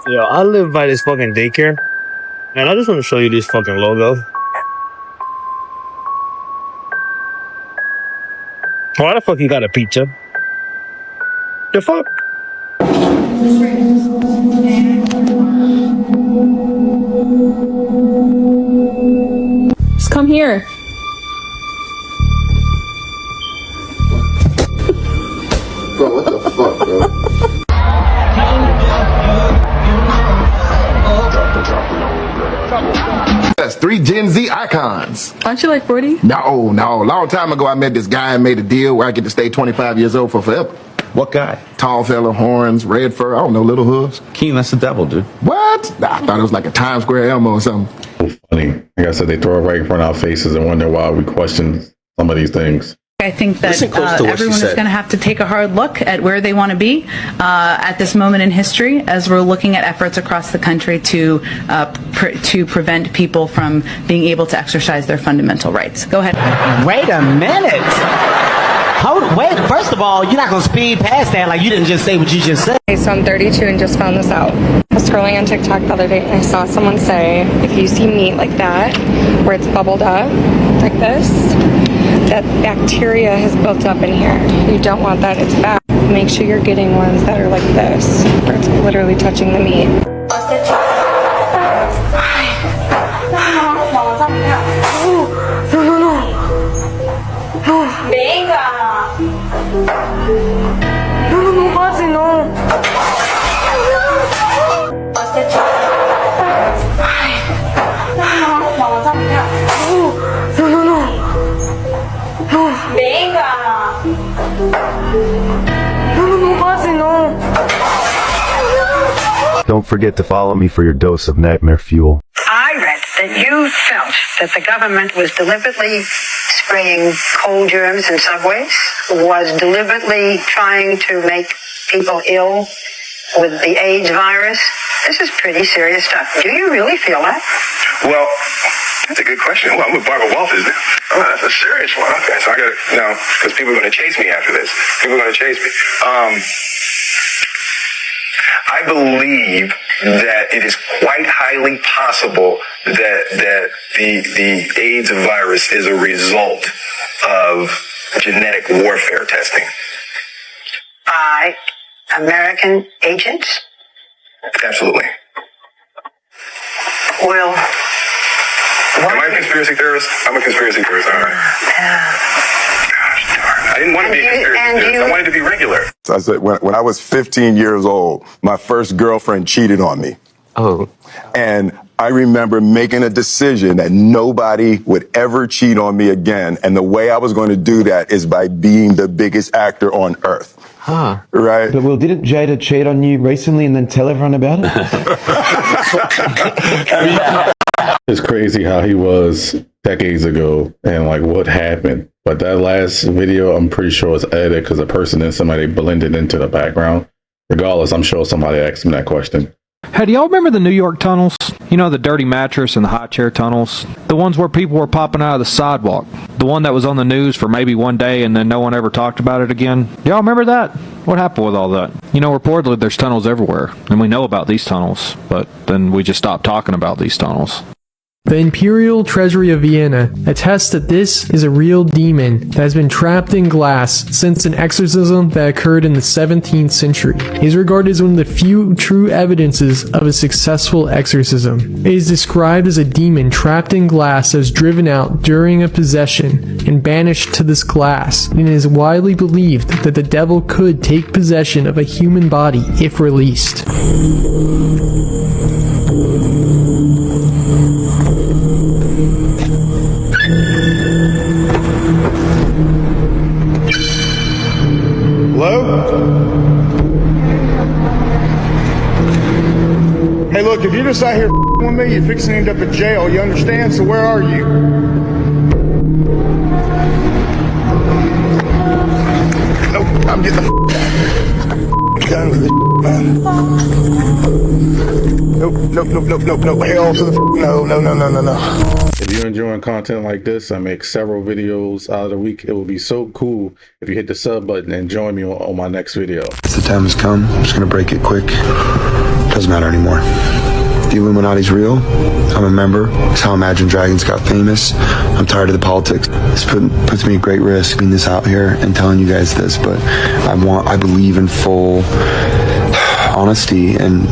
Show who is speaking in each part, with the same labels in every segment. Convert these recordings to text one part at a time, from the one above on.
Speaker 1: Yo, I live by this fucking daycare, and I just want to show you this fucking logo. Why the fuck you got a pizza? The fuck?
Speaker 2: Just come here.
Speaker 3: Bro, what the fuck, bro? That's 3 Gen Z icons.
Speaker 2: Aren't you like 40?
Speaker 3: No. Long time ago, I met this guy and made a deal where I get to stay 25 years old for forever.
Speaker 4: What guy?
Speaker 3: Tall fella, horns, red fur, I don't know, little hooves.
Speaker 4: Keen, that's the devil, dude.
Speaker 3: What? I thought it was like a Times Square Elmo or something.
Speaker 4: So funny. Like I said, they throw it right in front of our faces and wonder why we question some of these things.
Speaker 5: I think that everyone is going to have to take a hard look at where they want to be at this moment in history, as we're looking at efforts across the country to prevent people from being able to exercise their fundamental rights. Go ahead.
Speaker 6: Wait a minute. Wait, first of all, you're not going to speed past that like you didn't just say what you just said.
Speaker 7: So I'm 32 and just found this out. I was scrolling on TikTok the other day and I saw someone say, if you see meat like that, where it's bubbled up, like this, that bacteria has built up in here. You don't want that, it's bad. Make sure you're getting ones that are like this, where it's literally touching the meat.
Speaker 8: Don't forget to follow me for your dose of nightmare fuel.
Speaker 9: I read that you felt that the government was deliberately spraying cold germs in subways, was deliberately trying to make people ill with the AIDS virus. This is pretty serious stuff. Do you really feel that?
Speaker 10: Well, that's a good question. Well, I'm with Barbara Walters now. Oh, that's a serious one. Okay, so I got to, because people are going to chase me after this. People are going to chase me. I believe that it is quite highly possible that the AIDS virus is a result of genetic warfare testing.
Speaker 9: By American agents?
Speaker 10: Absolutely.
Speaker 9: Well,
Speaker 10: am I a conspiracy theorist? I'm a conspiracy theorist, all right. Gosh darn. I didn't want to be a conspiracy theorist. I wanted to be regular.
Speaker 3: So I said, when I was 15 years old, my first girlfriend cheated on me.
Speaker 4: Oh.
Speaker 3: And I remember making a decision that nobody would ever cheat on me again. And the way I was going to do that is by being the biggest actor on earth.
Speaker 4: Huh.
Speaker 3: Right?
Speaker 11: But well, didn't Jada cheat on you recently and then tell everyone about it?
Speaker 4: It's crazy how he was decades ago and like what happened. But that last video, I'm pretty sure it's edited because a person and somebody blended into the background. Regardless, I'm sure somebody asked him that question.
Speaker 12: Hey, do y'all remember the New York tunnels? You know, the dirty mattress and the high chair tunnels? The ones where people were popping out of the sidewalk. The one that was on the news for maybe one day and then no one ever talked about it again. Do y'all remember that? What happened with all that? You know, reportedly there's tunnels everywhere, and we know about these tunnels, but then we just stopped talking about these tunnels.
Speaker 13: The Imperial Treasury of Vienna attests that this is a real demon that has been trapped in glass since an exorcism that occurred in the 17th century. It is regarded as one of the few true evidences of a successful exorcism. It is described as a demon trapped in glass that was driven out during a possession and banished to this glass, and it is widely believed that the devil could take possession of a human body if released.
Speaker 14: Hello? Hey, look, if you're just out here with me, you're fixing to end up in jail, you understand? So where are you? Nope, I'm getting the done with this, man. Nope. Hell to the no.
Speaker 4: If you're enjoying content like this, I make several videos out of the week. It would be so cool if you hit the sub button and join me on my next video.
Speaker 2: The time has come. I'm just gonna break it quick. Doesn't matter anymore. The Illuminati's real. I'm a member. It's how Imagine Dragons got famous. I'm tired of the politics. This puts me at great risk being this out here and telling you guys this, but I believe in full honesty, and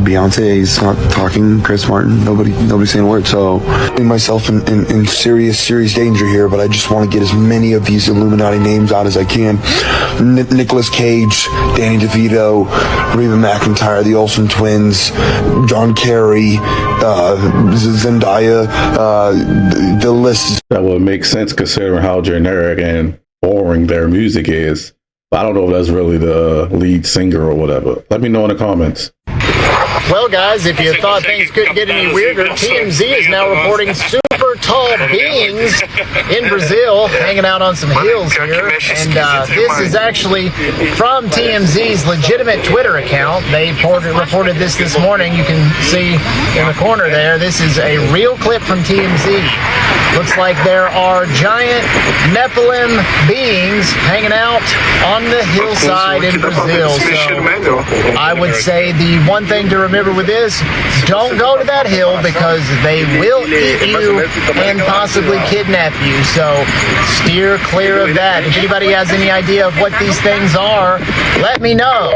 Speaker 2: Beyonce is not talking, Chris Martin, nobody's saying a word, so putting myself in serious danger here, but I just want to get as many of these Illuminati names out as I can. Nicolas Cage, Danny DeVito, Reba McEntire, the Olsen twins, John Kerry, Zendaya, the list.
Speaker 4: That would make sense considering how generic and boring their music is. I don't know if that's really the lead singer or whatever. Let me know in the comments.
Speaker 15: Well, guys, if you thought things couldn't get any weirder, TMZ is now reporting super tall beings in Brazil hanging out on some hills here. And this is actually from TMZ's legitimate Twitter account. They reported this morning. You can see in the corner there. This is a real clip from TMZ. Looks like there are giant Nephilim beings hanging out on the hillside in Brazil. So I would say the one thing to remember with this, don't go to that hill because they will eat you and possibly kidnap you. So steer clear of that. If anybody has any idea of what these things are, let me know.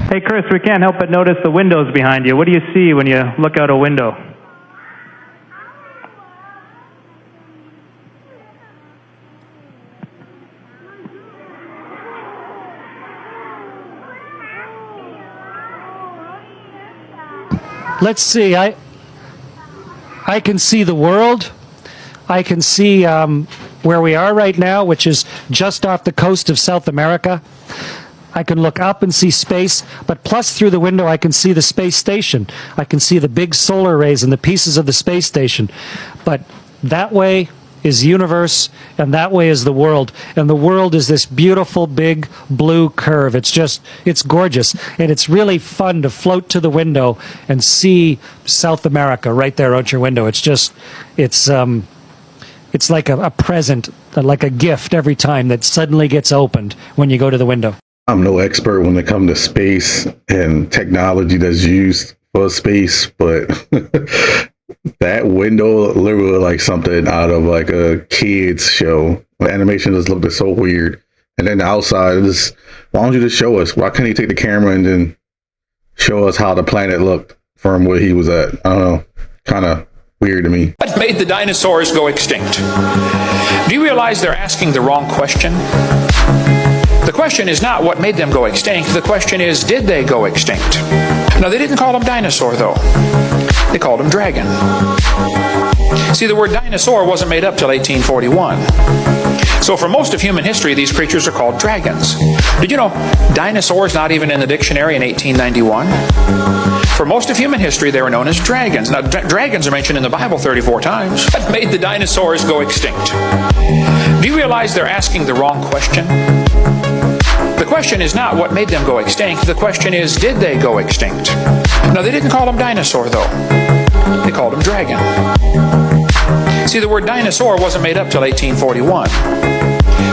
Speaker 16: Hey Chris, we can't help but notice the windows behind you. What do you see when you look out a window?
Speaker 17: Let's see, I can see the world. I can see where we are right now, which is just off the coast of South America. I can look up and see space, but plus through the window I can see the space station. I can see the big solar rays and the pieces of the space station. But that way is universe, and that way is the world. And the world is this beautiful big blue curve. It's gorgeous. And it's really fun to float to the window and see South America right there out your window. It's like a present, like a gift every time that suddenly gets opened when you go to the window.
Speaker 4: I'm no expert when it comes to space and technology that's used for space, but that window literally like something out of like a kid's show. The animation just looked so weird. And then the outside, why don't you just show us? Why can't he take the camera and then show us how the planet looked from where he was at? I don't know. Kind of weird to me.
Speaker 18: What made the dinosaurs go extinct? Do you realize they're asking the wrong question? The question is not what made them go extinct. The question is, did they go extinct? Now, they didn't call them dinosaur, though. They called them dragon. See, the word dinosaur wasn't made up till 1841. So for most of human history, these creatures are called dragons. Did you know dinosaurs not even in the dictionary in 1891? For most of human history, they were known as dragons. Now, dragons are mentioned in the Bible 34 times. What made the dinosaurs go extinct? Do you realize they're asking the wrong question? The question is not what made them go extinct. The question is, did they go extinct? Now, they didn't call them dinosaur, though. They called them dragon. See, the word dinosaur wasn't made up till 1841.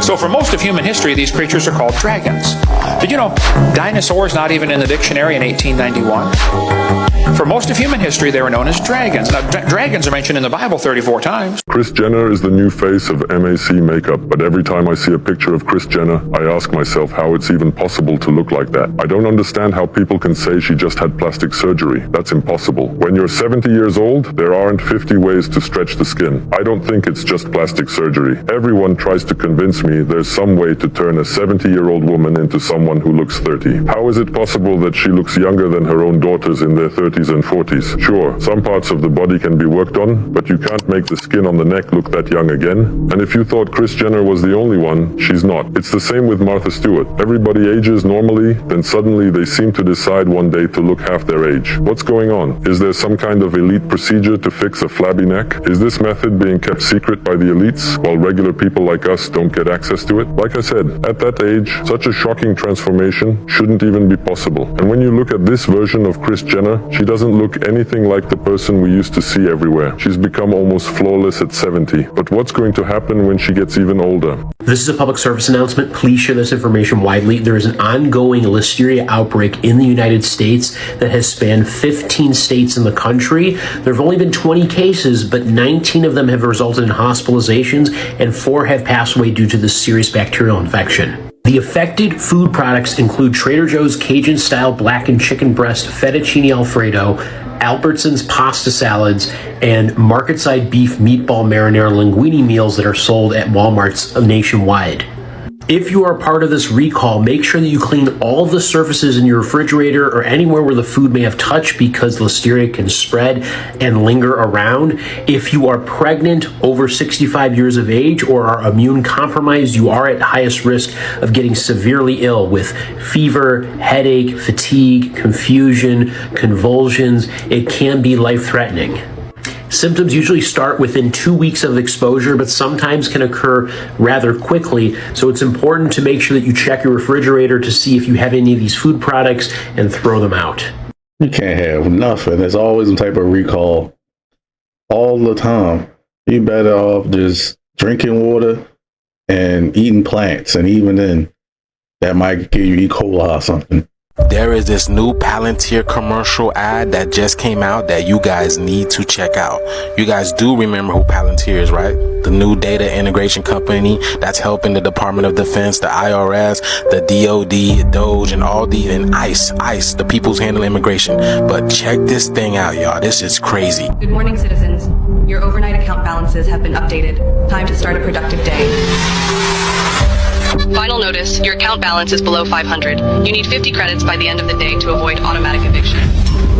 Speaker 18: So for most of human history, these creatures are called dragons. Did you know dinosaurs not even in the dictionary in 1891? For most of human history, they were known as dragons. Now, dragons are mentioned in the Bible 34 times.
Speaker 19: Kris Jenner is the new face of MAC makeup, but every time I see a picture of Kris Jenner, I ask myself how it's even possible to look like that. I don't understand how people can say she just had plastic surgery. That's impossible. When you're 70 years old, there aren't 50 ways to stretch the skin. I don't think it's just plastic surgery. Everyone tries to convince me there's some way to turn a 70-year-old woman into someone who looks 30. How is it possible that she looks younger than her own daughters in their 30s and 40s? Sure, some parts of the body can be worked on, but you can't make the skin on the neck look that young again. And if you thought Kris Jenner was the only one, she's not. It's the same with Martha Stewart. Everybody ages normally, then suddenly they seem to decide one day to look half their age. What's going on? Is there some kind of elite procedure to fix a flabby neck? Is this method being kept secret by the elites, while regular people like us don't get access access to it? Like I said, at that age, such a shocking transformation shouldn't even be possible. And when you look at this version of Kris Jenner, she doesn't look anything like the person we used to see everywhere. She's become almost flawless at 70. But what's going to happen when she gets even older?
Speaker 20: This is a public service announcement. Please share this information widely. There is an ongoing Listeria outbreak in the United States that has spanned 15 states in the country. There have only been 20 cases, but 19 of them have resulted in hospitalizations and 4 have passed away due to this serious bacterial infection. The affected food products include Trader Joe's Cajun-style blackened chicken breast, fettuccine alfredo, Albertson's pasta salads, and market-side beef meatball marinara linguine meals that are sold at Walmarts nationwide. If you are part of this recall, make sure that you clean all the surfaces in your refrigerator or anywhere where the food may have touched, because Listeria can spread and linger around. If you are pregnant, over 65 years of age, or are immune compromised, you are at highest risk of getting severely ill with fever, headache, fatigue, confusion, convulsions. It can be life-threatening. Symptoms usually start within 2 weeks of exposure, but sometimes can occur rather quickly. So it's important to make sure that you check your refrigerator to see if you have any of these food products and throw them out.
Speaker 4: You can't have nothing. There's always some type of recall all the time. You better off just drinking water and eating plants. And even then, that might give you E. coli or something.
Speaker 21: There is this new Palantir commercial ad that just came out that you guys need to check out. You guys do remember who Palantir is, right? The new data integration company that's helping the Department of Defense, the IRS, the DOD, DOGE, and all the, and ICE, the people's handling immigration. But check this thing out, y'all. This is crazy.
Speaker 22: Good morning, citizens. Your overnight account balances have been updated. Time to start a productive day. Final notice, your account balance is below 500. You need 50 credits by the end of the day to avoid automatic eviction.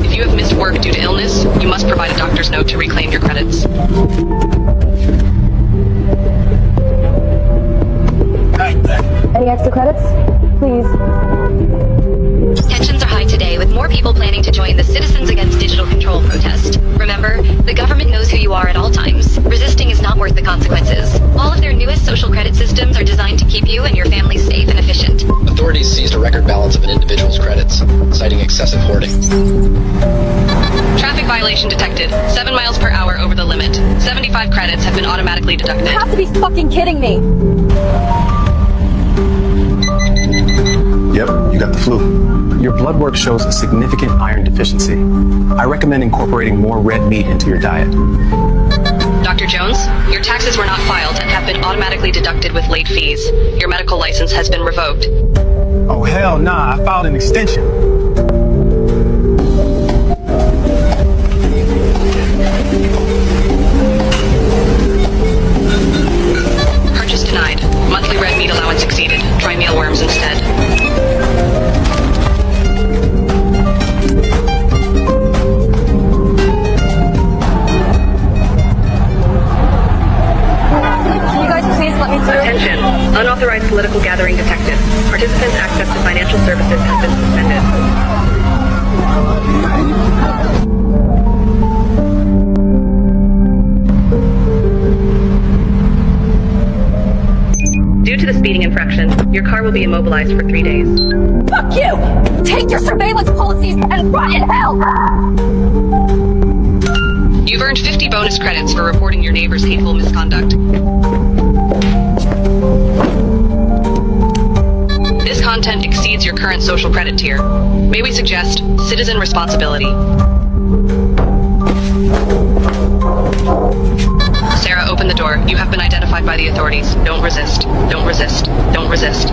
Speaker 22: If you have missed work due to illness, you must provide a doctor's note to reclaim your credits.
Speaker 23: Any extra credits? Please.
Speaker 24: Tensions are high today, with more people planning to join the Citizens Against Digital Control protest. Remember, the government knows who you are at all times. Resisting is not worth the consequences. All of their newest social credit systems are designed to keep you and your family safe and efficient.
Speaker 25: Authorities seized a record balance of an individual's credits, citing excessive hoarding.
Speaker 22: Traffic violation detected. 7 miles per hour over the limit. 75 credits have been automatically deducted.
Speaker 23: You have to be fucking kidding me.
Speaker 26: Yep, you got the flu. Your blood work shows a significant iron deficiency. I recommend incorporating more red meat into your diet.
Speaker 22: Dr. Jones, your taxes were not filed and have been automatically deducted with late fees. Your medical license has been revoked.
Speaker 26: Oh, hell nah, I filed an extension.
Speaker 22: Purchase denied. Monthly red meat allowance exceeded. Try mealworms instead. Attention. Unauthorized political gathering detected. Participants' access to financial services has been suspended. Due to the speeding infraction, your car will be immobilized for 3 days.
Speaker 23: Fuck you! Take your surveillance policies and rot in hell!
Speaker 22: You've earned 50 bonus credits for reporting your neighbor's hateful misconduct. This content exceeds your current social credit tier. May we suggest citizen responsibility? Sarah, open the door. You have been identified by the authorities. Don't resist. Don't resist. Don't resist.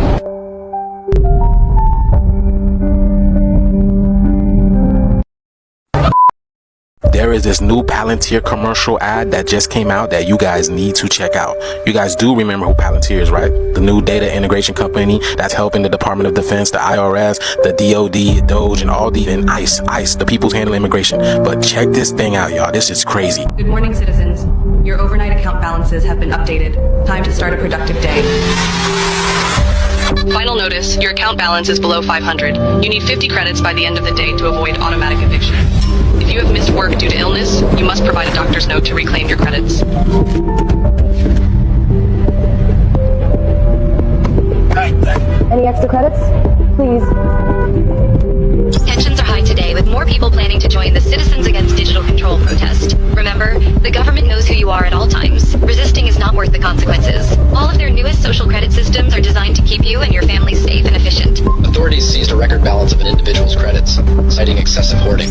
Speaker 21: There is this new Palantir commercial ad that just came out that you guys need to check out. You guys do remember who Palantir is, right? The new data integration company that's helping the Department of Defense, the IRS, the DOD, DOGE, and all the, and ICE, the people's handling immigration. But check this thing out, y'all. This is crazy.
Speaker 22: Good morning, citizens. Your overnight account balances have been updated. Time to start a productive day. Final notice, your account balance is below 500. You need 50 credits by the end of the day to avoid automatic eviction. If you have missed work due to illness, you must provide a doctor's note to reclaim your credits.
Speaker 23: extra credits? Please.
Speaker 24: Tensions are high today, with more people planning to join the Citizens Against Digital Control protest. Remember, the government knows who you are at all times. Resisting is not worth the consequences. All of their newest social credit systems are designed to keep you and your family safe and efficient.
Speaker 25: Authorities seized a record balance of an individual's credits, citing excessive hoarding.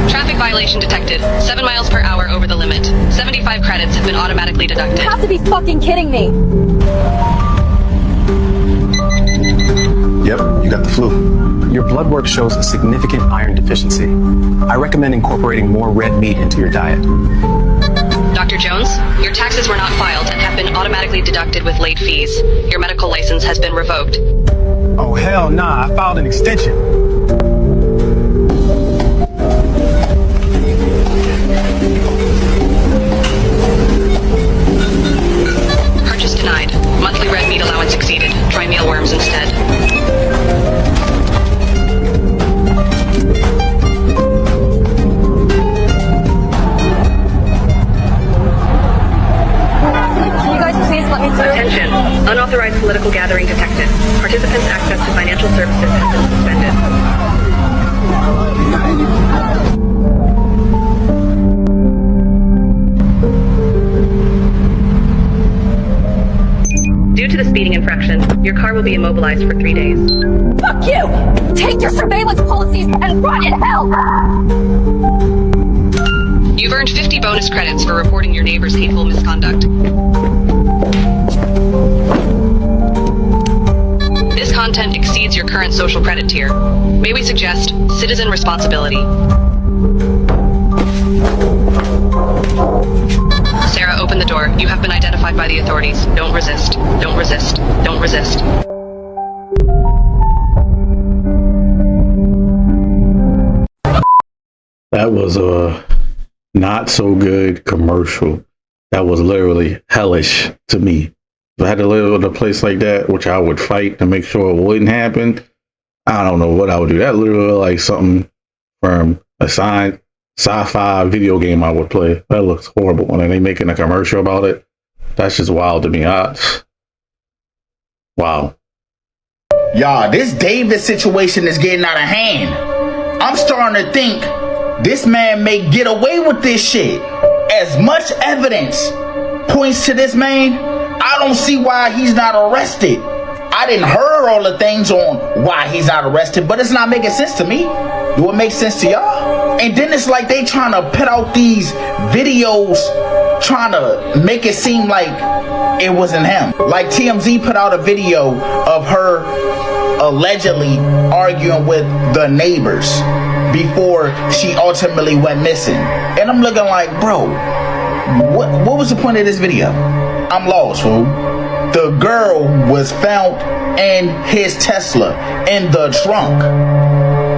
Speaker 22: Traffic violation detected. 7 miles per hour over the limit. 75 credits have been automatically deducted.
Speaker 23: You have to be fucking kidding me.
Speaker 26: Yep, you got the flu. Your blood work shows a significant iron deficiency. I recommend incorporating more red meat into your diet.
Speaker 22: Dr. Jones, your taxes were not filed and have been automatically deducted with late fees. Your medical license has been revoked.
Speaker 26: Oh, hell nah, I filed an extension.
Speaker 22: Purchase denied. Monthly red meat allowance exceeded. Try mealworms instead.
Speaker 23: Can you guys please let me through?
Speaker 22: Attention. Unauthorized political gathering detected. Participants' access to financial services has been suspended. Due to the speeding infraction, your car will be immobilized for 3 days.
Speaker 23: Fuck you! Take your surveillance policies and rot in hell!
Speaker 22: You've earned 50 bonus credits for reporting your neighbor's hateful misconduct. This content exceeds your current social credit tier. May we suggest citizen responsibility? Sarah, open the door. You have been identified by the authorities. Don't resist. Don't resist. Don't resist.
Speaker 4: That was a not so good commercial. That was literally hellish to me. If I had to live in a place like that, which I would fight to make sure it wouldn't happen, I don't know what I would do. That literally like something from a sci-fi video game I would play. That looks horrible. And then they making a commercial about it. That's just wild to me. Wow.
Speaker 1: Y'all, this David situation is getting out of hand. I'm starting to think this man may get away with this shit. As much evidence points to this man, I don't see why he's not arrested. I didn't heard all the things on why he's not arrested, but it's not making sense to me. Do it make sense to y'all? And then it's like they trying to put out these videos trying to make it seem like it wasn't him. Like TMZ put out a video of her allegedly arguing with the neighbors before she ultimately went missing. And I'm looking like, bro, what was the point of this video? I'm lost, fool. The girl was found in his Tesla in the trunk.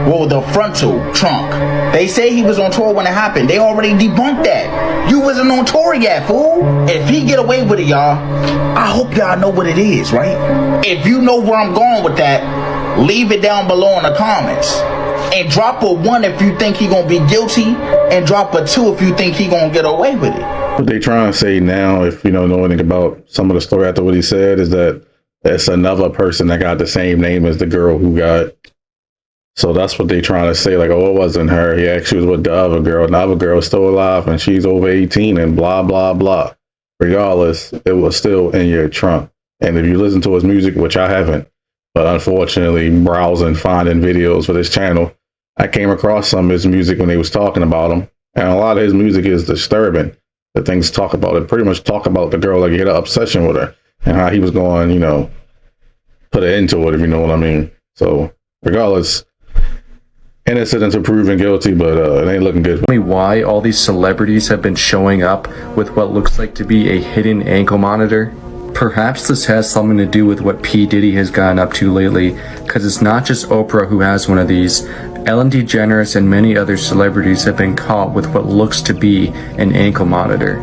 Speaker 1: Well, the frontal trunk. They say he was on tour when it happened. They already debunked that. You wasn't on tour yet, fool. If he get away with it, y'all, I hope y'all know what it is, right? If you know where I'm going with that, leave it down below in the comments. And drop a 1 if you think he gonna be guilty, and drop a 2 if you think he gonna get away with it.
Speaker 4: What they trying to say now, if you don't know anything about some of the story after what he said, is that it's another person that got the same name as the girl who got. So that's what they trying to say, like, oh, it wasn't her. He actually was with the other girl, and the other girl is still alive, and she's over 18, and blah, blah, blah. Regardless, it was still in your trunk. And if you listen to his music, which I haven't, but unfortunately, browsing, finding videos for this channel, I came across some of his music when they was talking about him. And a lot of his music is disturbing. The things talk about it, pretty much talk about the girl, like he had an obsession with her, and how he was going, you know, put it into it, if you know what I mean. So, regardless, innocent until proven guilty, but it ain't looking good.
Speaker 5: Tell me why all these celebrities have been showing up with what looks like to be a hidden ankle monitor. Perhaps this has something to do with what P. Diddy has gotten up to lately, because it's not just Oprah who has one of these. Ellen DeGeneres and many other celebrities have been caught with what looks to be an ankle monitor.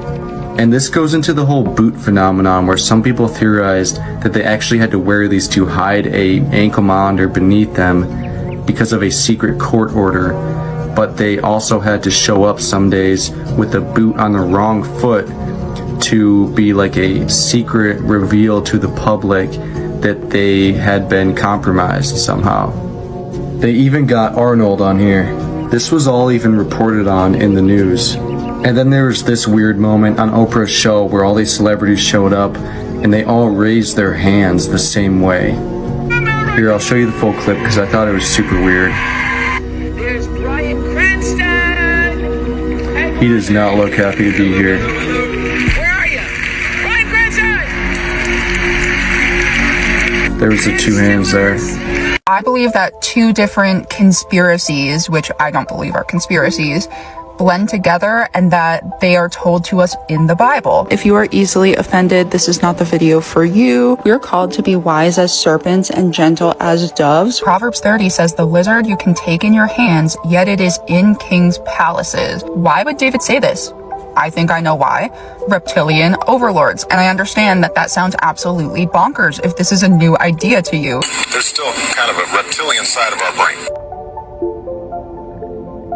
Speaker 5: And this goes into the whole boot phenomenon, where some people theorized that they actually had to wear these to hide a ankle monitor beneath them because of a secret court order, but they also had to show up some days with a boot on the wrong foot to be like a secret reveal to the public that they had been compromised somehow. They even got Arnold on here. This was all even reported on in the news. And then there was this weird moment on Oprah's show where all these celebrities showed up and they all raised their hands the same way. Here, I'll show you the full clip because I thought it was super weird. He does not look happy to be here. There was the two hands there.
Speaker 3: I believe that two different conspiracies, which I don't believe are conspiracies, blend together and that they are told to us in the Bible. If you are easily offended, this is not the video for you. We are called to be wise as serpents and gentle as doves. Proverbs 30 says the lizard you can take in your hands, yet it is in kings' palaces. Why would David say this? I think I know why. Reptilian overlords. And I understand that that sounds absolutely bonkers if this is a new idea to you.
Speaker 6: There's still kind of a reptilian side of our brain.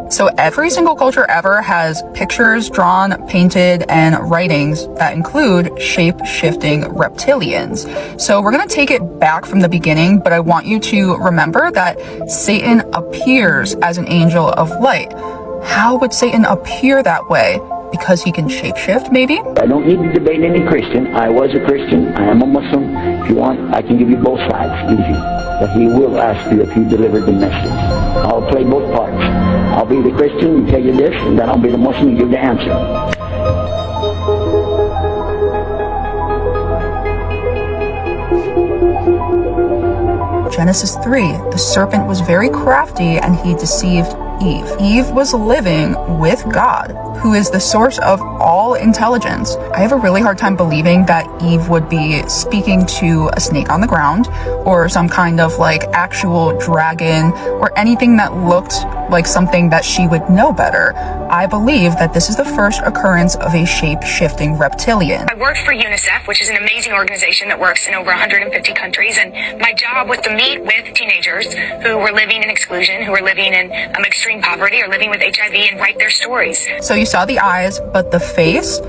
Speaker 3: So every single culture ever has pictures drawn, painted, and writings that include shape-shifting reptilians. So we're going to take it back from the beginning, but I want you to remember that Satan appears as an angel of light. How would Satan appear that way? Because he can shapeshift, maybe?
Speaker 7: I don't need to debate any Christian. I was a Christian. I am a Muslim. If you want, I can give you both sides, easy. But he will ask you if you delivered the message. I'll play both parts. I'll be the Christian and tell you this, and then I'll be the Muslim and give the answer.
Speaker 3: Genesis 3, the serpent was very crafty and he deceived Eve. Eve was living with God, who is the source of all intelligence. I have a really hard time believing that Eve would be speaking to a snake on the ground or some kind of like actual dragon or anything that looked like something that she would know better. I believe that this is the first occurrence of a shape-shifting reptilian.
Speaker 8: I work for UNICEF, which is an amazing organization that works in over 150 countries, and my job was to meet with teenagers who were living in exclusion, who were living in extreme poverty or living with HIV, and write their stories.
Speaker 3: So you saw the eyes, but the face?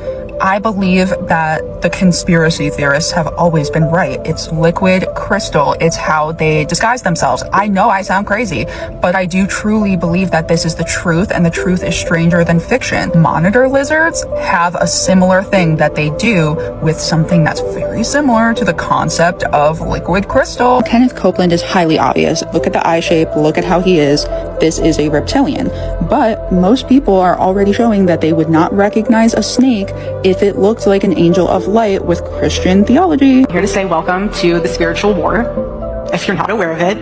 Speaker 3: I believe that the conspiracy theorists have always been right. It's liquid crystal. It's how they disguise themselves. I know I sound crazy, but I do truly believe that this is the truth, and the truth is stranger than fiction. Monitor lizards have a similar thing that they do with something that's very similar to the concept of liquid crystal. Kenneth Copeland is highly obvious. Look at the eye shape. Look at how he is. This is a reptilian. But most people are already showing that they would not recognize a snake if it looked like an angel of light with Christian theology.
Speaker 9: Here to say welcome to the spiritual war. If you're not aware of it,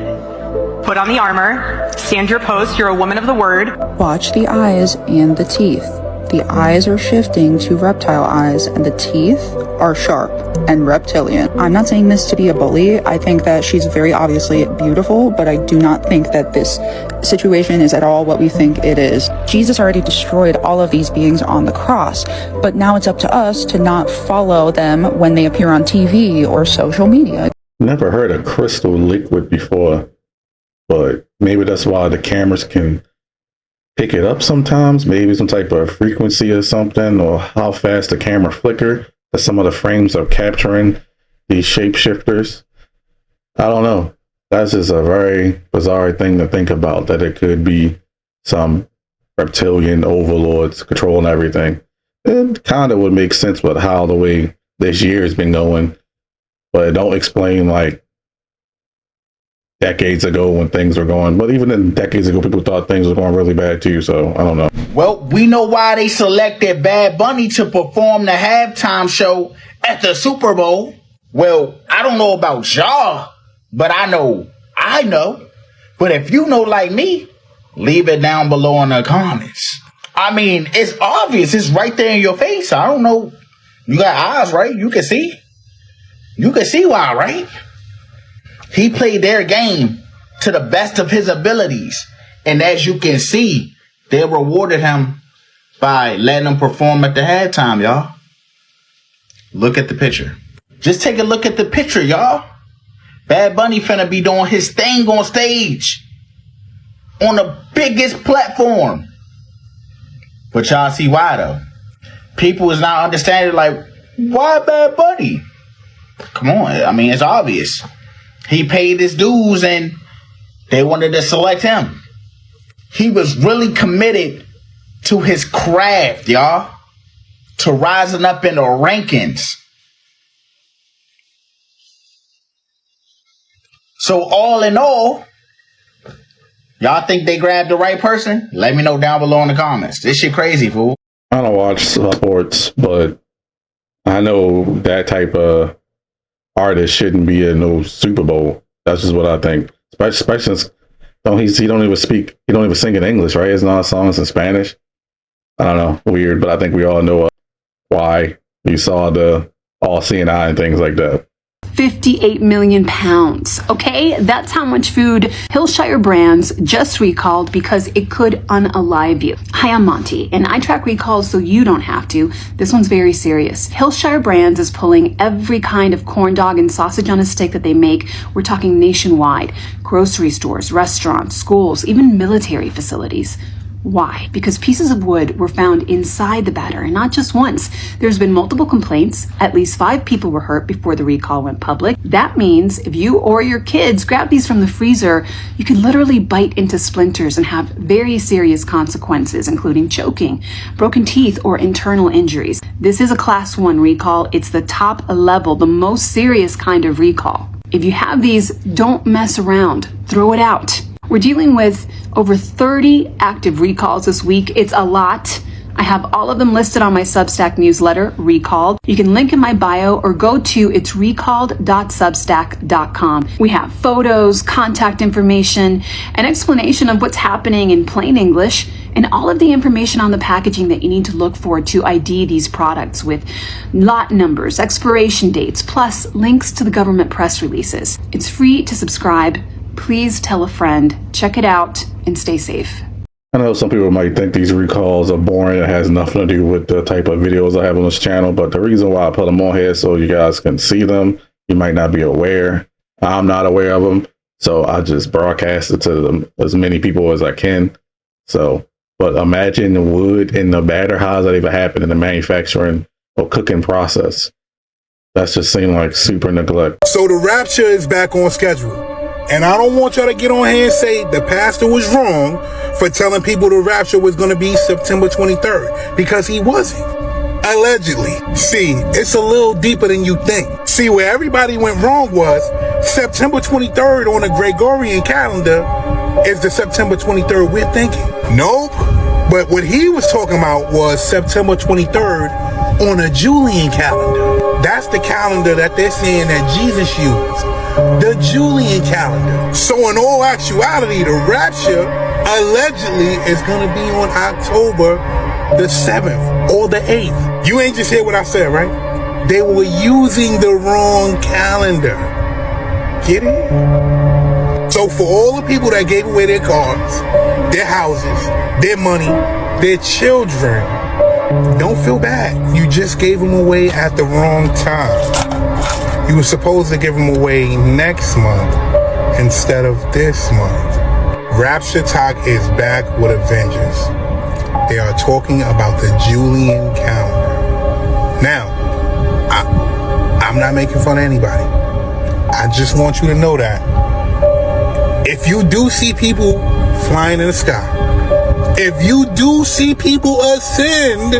Speaker 9: put on the armor, stand your post, you're a woman of the word.
Speaker 3: Watch the eyes and the teeth. The eyes are shifting to reptile eyes and the teeth are sharp and reptilian. I'm not saying this to be a bully. I think that she's very obviously beautiful, but I do not think that this situation is at all what we think it is. Jesus already destroyed all of these beings on the cross, but now it's up to us to not follow them when they appear on TV or social media.
Speaker 4: Never heard of crystal liquid before, but maybe that's why the cameras can pick it up sometimes, maybe some type of frequency or something, or how fast the camera flicker that some of the frames are capturing these shapeshifters. I don't know. That's just a very bizarre thing to think about, that it could be some reptilian overlords controlling everything. It kind of would make sense with how the way this year has been going, but it don't explain like decades ago when things were going. But even in decades ago, people thought things were going really bad too, so I don't know.
Speaker 1: Well, we know why they selected Bad Bunny to perform the halftime show at the Super Bowl. Well, I don't know about y'all, but I know. But if you know like me, leave it down below in the comments. I mean, it's obvious. It's right there in your face. I don't know. You got eyes, right? You can see. You can see why, right? He played their game to the best of his abilities. And as you can see, they rewarded him by letting him perform at the halftime, y'all. Look at the picture. Just take a look at the picture, y'all. Bad Bunny finna be doing his thing on stage. On the biggest platform. But y'all see why, though. People is not understanding, like, why Bad Bunny? Come on, I mean, it's obvious. He paid his dues and they wanted to select him. He was really committed to his craft, y'all. To rising up in the rankings. So all in all, y'all think they grabbed the right person? Let me know down below in the comments. This shit crazy, fool.
Speaker 4: I don't watch sports, but I know that type of artist shouldn't be in no Super Bowl. That's just what I think. Especially since he don't even speak, he don't even sing in English, right? It's not songs in Spanish. I don't know, weird, but I think we all know why you saw the all-seeing eye and things like that.
Speaker 2: 58 million pounds. Okay, that's how much food Hillshire Brands just recalled because it could unalive you. Hi, I'm Monty, and I track recalls so you don't have to. This one's very serious. Hillshire Brands is pulling every kind of corn dog and sausage on a stick that they make. We're talking nationwide. Grocery stores, restaurants, schools, even military facilities. Why? Because pieces of wood were found inside the batter, and not just once. There's been multiple complaints. At least 5 people were hurt before the recall went public. That means if you or your kids grab these from the freezer, you can literally bite into splinters and have very serious consequences, including choking, broken teeth, or internal injuries. This is a Class 1 recall. It's the top level, the most serious kind of recall. If you have these, don't mess around. Throw it out. We're dealing with over 30 active recalls this week. It's a lot. I have all of them listed on my Substack newsletter, Recalled. You can link in my bio or go to itsrecalled.substack.com. We have photos, contact information, an explanation of what's happening in plain English, and all of the information on the packaging that you need to look for to ID these products with lot numbers, expiration dates, plus links to the government press releases. It's free to subscribe. Please tell a friend, check it out, and stay safe.
Speaker 4: I know some people might think these recalls are boring. It has nothing to do with the type of videos I have on this channel, but the reason why I put them on here is so you guys can see them. You might not be aware. I'm not aware of them, so I just broadcast it to them, as many people as I can. So, but imagine the wood in the batter. How does that even happen in the manufacturing or cooking process? That's just seemed like super neglect.
Speaker 10: So the Rapture is back on schedule. And I don't want y'all to get on here and say the pastor was wrong for telling people the Rapture was going to be September 23rd, because he wasn't. Allegedly. See, it's a little deeper than you think. See, where everybody went wrong was September 23rd on the Gregorian calendar is the September 23rd we're thinking. Nope. But what he was talking about was September 23rd on a Julian calendar. That's the calendar that they're saying that Jesus used. The Julian calendar. So in all actuality, the Rapture allegedly is going to be on October the 7th or the 8th. You ain't just hear what I said, right? They were using the wrong calendar. Get it? So for all the people that gave away their cars, their houses, their money, their children, don't feel bad. You just gave them away at the wrong time. You were supposed to give them away next month instead of this month. Rapture Talk is back with a vengeance. They are talking about the Julian calendar. Now, I'm not making fun of anybody. I just want you to know that if you do see people flying in the sky, if you do see people ascend,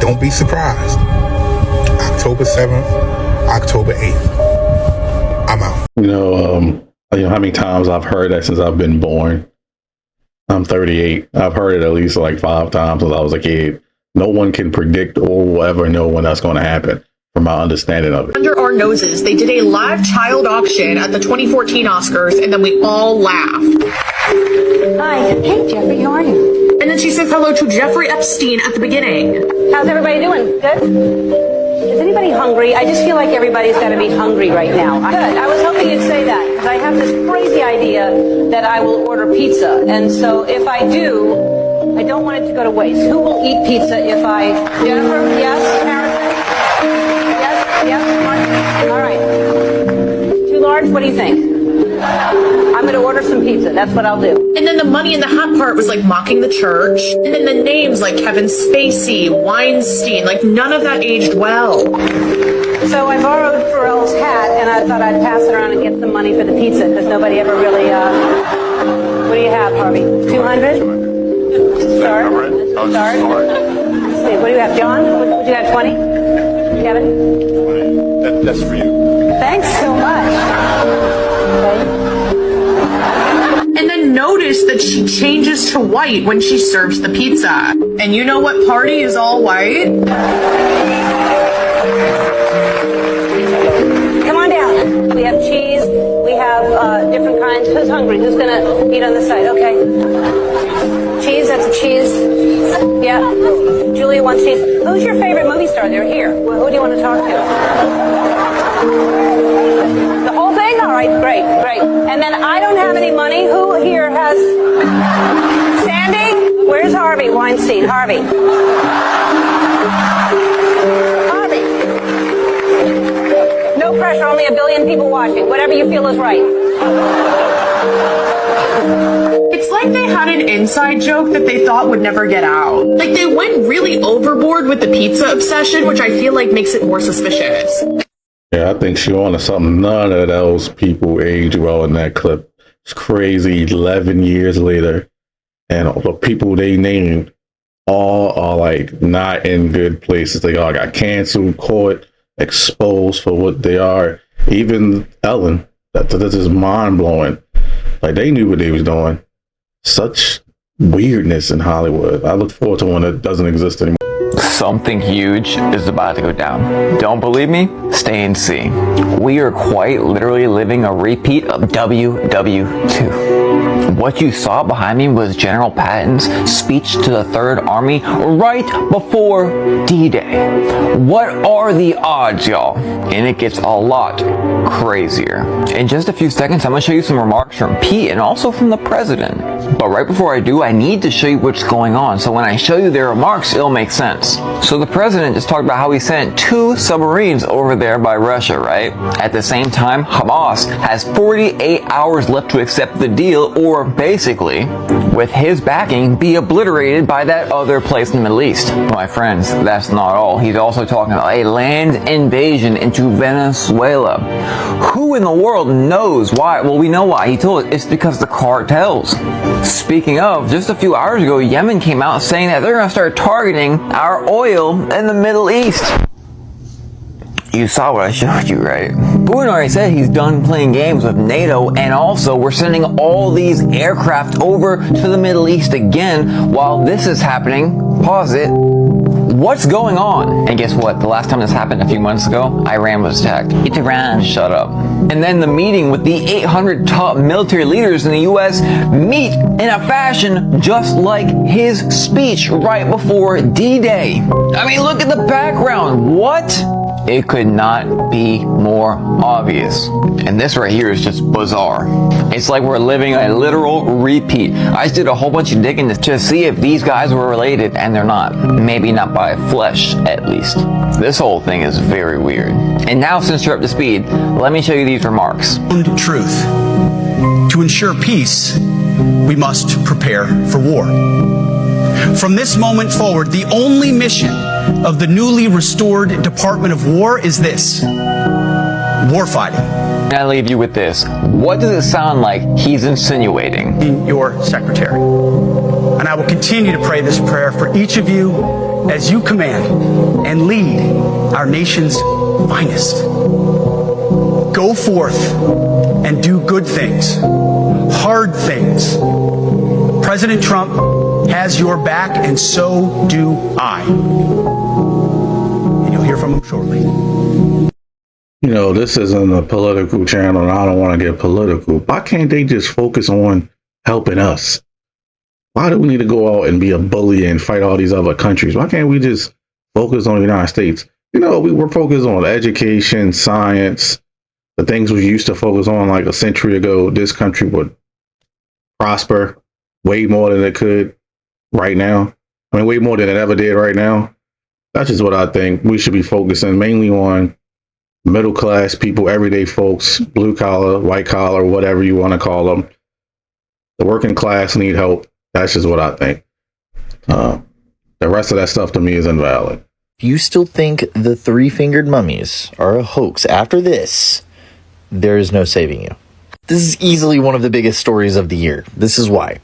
Speaker 10: don't be surprised. October 7th, October 8th. I'm out.
Speaker 4: You know how many times I've heard that since I've been born. I'm 38. I've heard it at least like 5 times since I was a kid. No one can predict or will ever know when that's going to happen, from my understanding of it.
Speaker 11: Under our noses, they did a live child auction at the 2014 Oscars, and then we all laughed.
Speaker 23: Hi. Hey, Jeffrey, how are you?
Speaker 11: And then she says hello to Jeffrey Epstein at the beginning.
Speaker 23: How's everybody doing? Good? Is anybody hungry? I just feel like everybody's got to be hungry right now. Good. I was hoping you'd say that, because I have this crazy idea that I will order pizza. And so if I do, I don't want it to go to waste. Who will eat pizza if I... Jennifer? Yes? Harrison? Yes? All right. Too large? What do you think? I'm going to order some pizza. That's what I'll do.
Speaker 11: And then the money in the hat part was like mocking the church. And then the names like Kevin Spacey, Weinstein, like none of that aged well.
Speaker 23: So I borrowed Pharrell's hat and I I thought I'd pass it around and get some money for the pizza because nobody ever really. What do you have, Harvey? 200? Start. Start. Let's see. What do you have, John? Would you have 20? Kevin?
Speaker 6: 20. That's for you.
Speaker 23: Thanks so much.
Speaker 11: And then notice that she changes to white when she serves the pizza. And you know what party is all white?
Speaker 23: Come on down. We have cheese. We have different kinds. Who's hungry? Who's going to eat on the side? Okay. Cheese, that's a cheese. Yeah. Julia wants cheese. Who's your favorite movie star? They're here. Who do you want to talk to? The whole thing? All right, great, great. And then I don't have any money. Who here has... Sandy? Where's Harvey Weinstein? Harvey. Harvey. No pressure, only 1 billion people watching. Whatever you feel is right.
Speaker 11: It's like they had an inside joke that they thought would never get out. Like they went really overboard with the pizza obsession, which I feel like makes it more suspicious.
Speaker 4: Yeah, I think she on to something. None of those people age well in that clip. It's crazy. 11 years later, and all the people they named all are like not in good places. They all got canceled, caught, exposed for what they are. Even Ellen, that is mind blowing. Like they knew what they was doing. Such weirdness in Hollywood. I look forward to one that doesn't exist anymore.
Speaker 12: Something huge is about to go down. Don't believe me? Stay and see. We are quite literally living a repeat of WW2. What you saw behind me was General Patton's speech to the Third Army right before D-Day. What are the odds, y'all? And it gets a lot crazier. In just a few seconds, I'm going to show you some remarks from Pete and also from the president. But right before I do, I need to show you what's going on. So when I show you their remarks, it'll make sense. So the president just talked about how he sent 2 submarines over there by Russia, right? At the same time, Hamas has 48 hours left to accept the deal, or basically, with his backing, be obliterated by that other place in the Middle East. My friends, that's not all. He's also talking about a land invasion into Venezuela. Who in the world knows why? Well, we know why. He told us it's because the cartels. Speaking of, just a few hours ago, Yemen came out saying that they're going to start targeting our oil in the Middle East. You saw what I showed you, right? Putin already said he's done playing games with NATO, and also we're sending all these aircraft over to the Middle East again while this is happening. Pause it. What's going on? And guess what? The last time this happened a few months ago, Iran was attacked. It's Iran. Shut up. And then the meeting with the 800 top military leaders in the U.S. meet in a fashion just like his speech right before D-Day. I mean, look at the background. What? It could not be more obvious. And this right here is just bizarre. It's like we're living a literal repeat. I just did a whole bunch of digging to see if these guys were related, and they're not. Maybe not by flesh, at least. This whole thing is very weird. And now, since you're up to speed, let me show you these remarks.
Speaker 13: Truth. To ensure peace, we must prepare for war. From this moment forward, the only mission of the newly restored Department of War is this: warfighting.
Speaker 12: And I leave you with this. What does it sound like he's insinuating?
Speaker 13: Your secretary. And I will continue to pray this prayer for each of you as you command and lead our nation's finest. Go forth and do good things, hard things. President Trump has your back, and so do I. And you'll hear from him shortly.
Speaker 4: You know, this isn't a political channel, and I don't want to get political. Why can't they just focus on helping us? Why do we need to go out and be a bully and fight all these other countries? Why can't we just focus on the United States? You know, we were focused on education, science, the things we used to focus on like a century ago. This country would prosper way more than it could right now. I mean, way more than it ever did right now. That's just what I think. We should be focusing mainly on middle class people, everyday folks, blue collar, white collar, whatever you want to call them. The working class need help. That's just what I think. The rest of that stuff to me is invalid.
Speaker 14: If you still think the three-fingered mummies are a hoax after this, there is no saving you. This is easily one of the biggest stories of the year. This is why.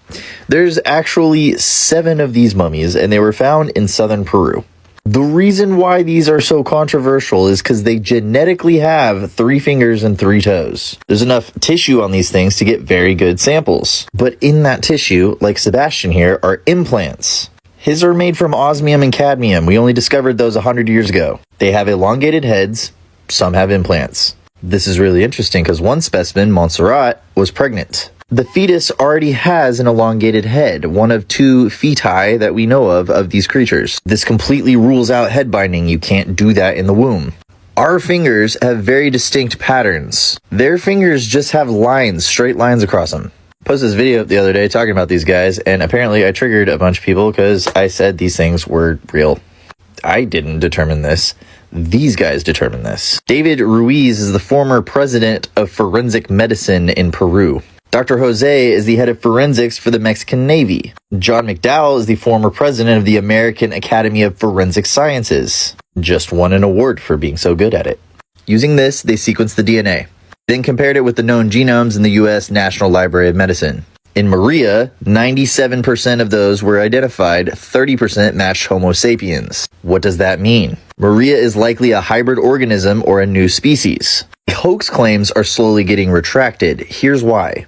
Speaker 14: There's actually 7 of these mummies, and they were found in southern Peru. The reason why these are so controversial is because they genetically have 3 fingers and 3 toes. There's enough tissue on these things to get very good samples. But in that tissue, like Sebastian here, are implants. His are made from osmium and cadmium. We only discovered those 100 years ago. They have elongated heads. Some have implants. This is really interesting because one specimen, Montserrat, was pregnant. The fetus already has an elongated head, one of 2 feti that we know of these creatures. This completely rules out head binding. You can't do that in the womb. Our fingers have very distinct patterns. Their fingers just have lines, straight lines across them. I posted this video the other day talking about these guys, and apparently I triggered a bunch of people because I said these things were real. I didn't determine this. These guys determined this. David Ruiz is the former president of forensic medicine in Peru. Dr. Jose is the head of forensics for the Mexican Navy. John McDowell is the former president of the American Academy of Forensic Sciences. Just won an award for being so good at it. Using this, they sequenced the DNA, then compared it with the known genomes in the U.S. National Library of Medicine. In Maria, 97% of those were identified, 30% matched Homo sapiens. What does that mean? Maria is likely a hybrid organism or a new species. Hoax claims are slowly getting retracted. Here's why.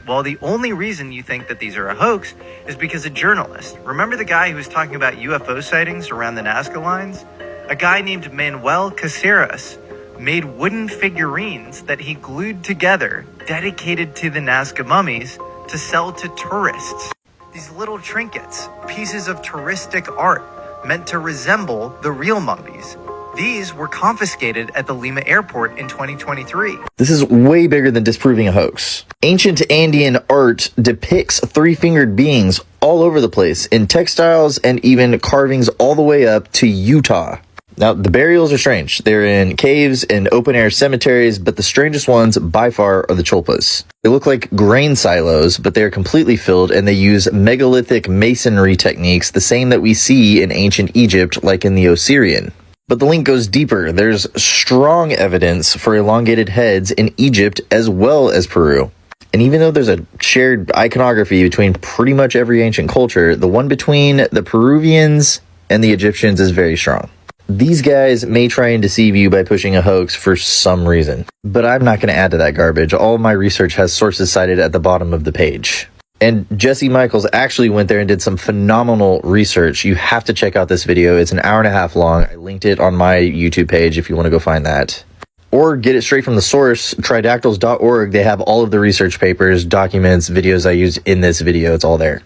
Speaker 15: Well, the only reason you think that these are a hoax is because a journalist, remember the guy who was talking about UFO sightings around the Nazca lines? A guy named Manuel Caceres made wooden figurines that he glued together, dedicated to the Nazca mummies, to sell to tourists. These little trinkets, pieces of touristic art, meant to resemble the real mummies. These were confiscated at the Lima airport in 2023.
Speaker 14: This is way bigger than disproving a hoax. Ancient Andean art depicts 3-fingered beings all over the place in textiles and even carvings all the way up to Utah. Now, the burials are strange. They're in caves and open-air cemeteries, but the strangest ones by far are the cholpas. They look like grain silos, but they're completely filled, and they use megalithic masonry techniques, the same that we see in ancient Egypt, like in the Osirian. But the link goes deeper. There's strong evidence for elongated heads in Egypt as well as Peru. And even though there's a shared iconography between pretty much every ancient culture, the one between the Peruvians and the Egyptians is very strong. These guys may try and deceive you by pushing a hoax for some reason, but I'm not going to add to that garbage. All of my research has sources cited at the bottom of the page. And Jesse Michaels actually went there and did some phenomenal research. You have to check out this video. It's an hour-and-a-half long. I linked it on my YouTube page if you want to go find that. Or get it straight from the source, tridactyls.org. They have all of the research papers, documents, videos I used in this video. It's all there.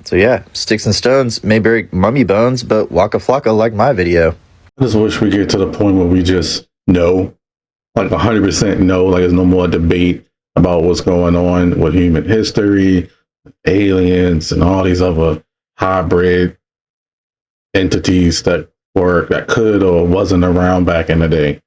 Speaker 14: So yeah, sticks and stones may break mummy bones, but Waka Flocka like my video.
Speaker 4: I just wish we get to the point where we just know, like 100% know, like there's no more debate about what's going on with human history, aliens, and all these other hybrid entities that could or wasn't around back in the day.